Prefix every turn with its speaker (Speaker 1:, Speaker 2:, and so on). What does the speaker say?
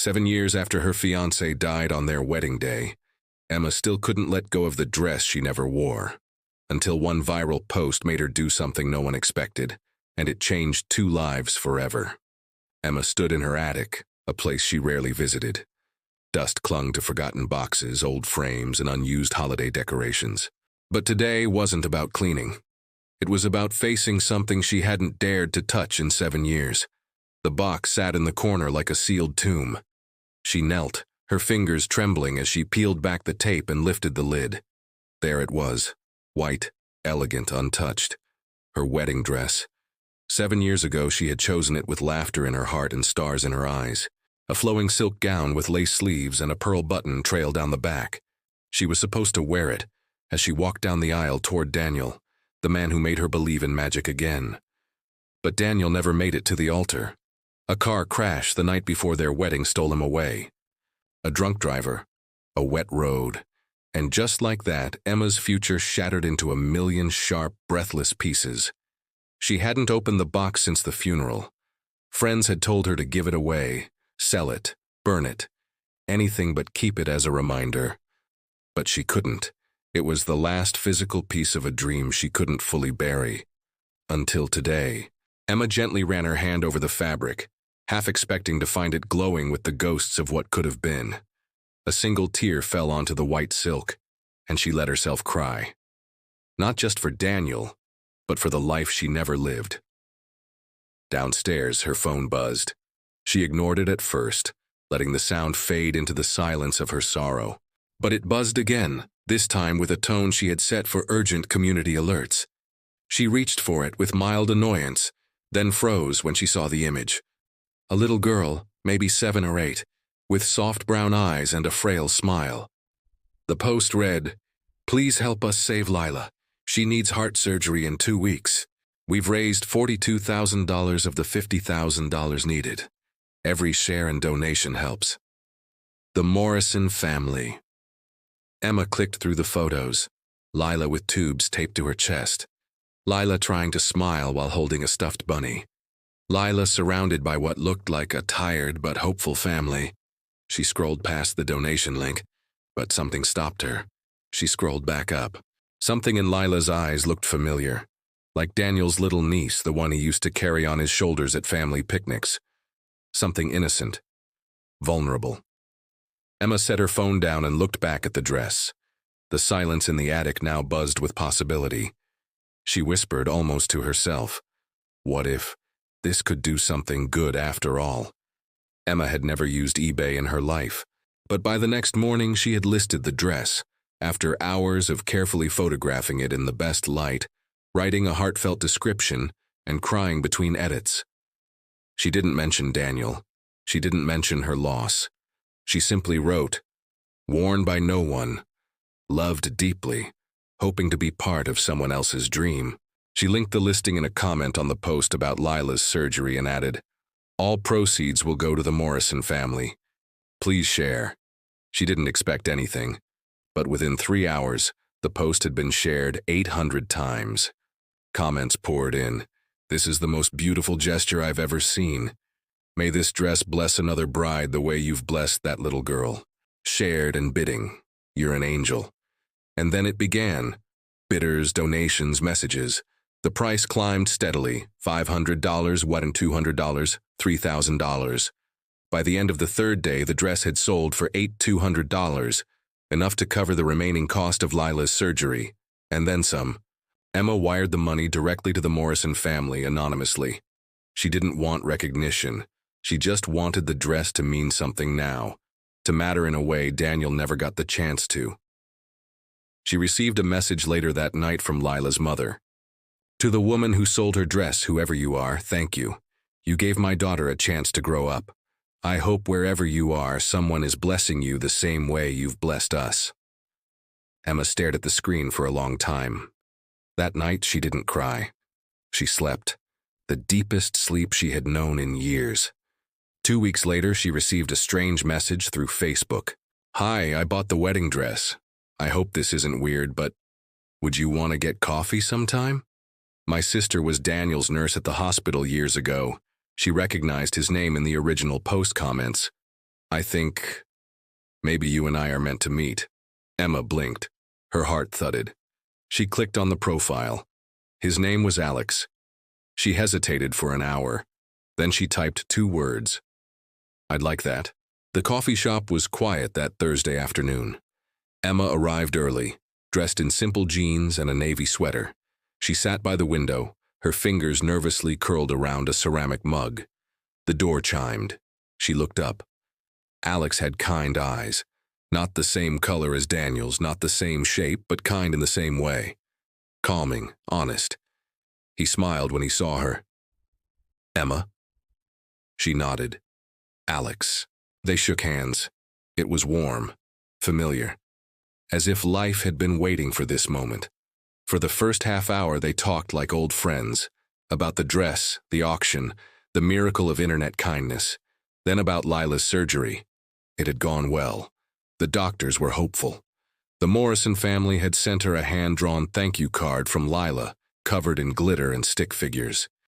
Speaker 1: 7 years after her fiancé died on their wedding day, Emma still couldn't let go of the dress she never wore, until one viral post made her do something no one expected, and it changed 2 lives forever. Emma stood in her attic, a place she rarely visited. Dust clung to forgotten boxes, old frames, and unused holiday decorations. But today wasn't about cleaning. It was about facing something she hadn't dared to touch in 7 years. The box sat in the corner like a sealed tomb. She knelt, her fingers trembling as she peeled back the tape and lifted the lid. There it was, white, elegant, untouched. Her wedding dress. 7 years ago she had chosen it with laughter in her heart and stars in her eyes. A flowing silk gown with lace sleeves and a pearl button trailed down the back. She was supposed to wear it as she walked down the aisle toward Daniel, the man who made her believe in magic again. But Daniel never made it to the altar. A car crash the night before their wedding stole him away. A drunk driver, a wet road, and just like that, Emma's future shattered into a million sharp, breathless pieces. She hadn't opened the box since the funeral. Friends had told her to give it away, sell it, burn it, anything but keep it as a reminder. But she couldn't. It was the last physical piece of a dream she couldn't fully bury. Until today. Emma gently ran her hand over the fabric, half expecting to find it glowing with the ghosts of what could have been. A single tear fell onto the white silk, and she let herself cry. Not just for Daniel, but for the life she never lived. Downstairs, her phone buzzed. She ignored it at first, letting the sound fade into the silence of her sorrow. But it buzzed again, this time with a tone she had set for urgent community alerts. She reached for it with mild annoyance, then froze when she saw the image. A little girl, maybe 7 or 8, with soft brown eyes and a frail smile. The post read, "Please help us save Lila. She needs heart surgery in 2 weeks. We've raised $42,000 of the $50,000 needed. Every share and donation helps." The Morrison family. Emma clicked through the photos. Lila with tubes taped to her chest. Lila trying to smile while holding a stuffed bunny. Lila surrounded by what looked like a tired but hopeful family. She scrolled past the donation link, but something stopped her. She scrolled back up. Something in Lila's eyes looked familiar, like Daniel's little niece, the one he used to carry on his shoulders at family picnics. Something innocent, vulnerable. Emma set her phone down and looked back at the dress. The silence in the attic now buzzed with possibility. She whispered almost to herself, what if this could do something good after all? Emma had never used eBay in her life, but by the next morning she had listed the dress, after hours of carefully photographing it in the best light, writing a heartfelt description, and crying between edits. She didn't mention Daniel. She didn't mention her loss. She simply wrote, "Worn by no one, loved deeply, hoping to be part of someone else's dream." She linked the listing in a comment on the post about Lila's surgery and added, "All proceeds will go to the Morrison family. Please share." She didn't expect anything, but within 3 hours, the post had been shared 800 times. Comments poured in. "This is the most beautiful gesture I've ever seen. May this dress bless another bride the way you've blessed that little girl." Shared and bidding. "You're an angel." And then it began. Bidders, donations, messages. The price climbed steadily. $500, $200, $3,000. By the end of the 3rd day, the dress had sold for $8,200, enough to cover the remaining cost of Lila's surgery, and then some. Emma wired the money directly to the Morrison family anonymously. She didn't want recognition. She just wanted the dress to mean something now, to matter in a way Daniel never got the chance to. She received a message later that night from Lila's mother. "To the woman who sold her dress, whoever you are, thank you. You gave my daughter a chance to grow up. I hope wherever you are, someone is blessing you the same way you've blessed us." Emma stared at the screen for a long time. That night, she didn't cry. She slept, the deepest sleep she had known in years. 2 weeks later, she received a strange message through Facebook. "Hi, I bought the wedding dress. I hope this isn't weird, but would you want to get coffee sometime? My sister was Daniel's nurse at the hospital years ago. She recognized his name in the original post comments. I think maybe you and I are meant to meet. Emma blinked. Her heart thudded. She clicked on the profile. His name was Alex. She hesitated for an hour. Then she typed 2 words. I'd like that. The coffee shop was quiet that Thursday afternoon. Emma arrived early, dressed in simple jeans and a navy sweater. She sat by the window, her fingers nervously curled around a ceramic mug. The door chimed. She looked up. Alex had kind eyes. Not the same color as Daniel's, not the same shape, but kind in the same way. Calming, honest. He smiled when he saw her. Emma? She nodded. Alex. They shook hands. It was warm, familiar, as if life had been waiting for this moment. For the first half hour they talked like old friends, about the dress, the auction, the miracle of internet kindness, then about Lila's surgery. It had gone well. The doctors were hopeful. The Morrison family had sent her a hand-drawn thank you card from Lila, covered in glitter and stick figures.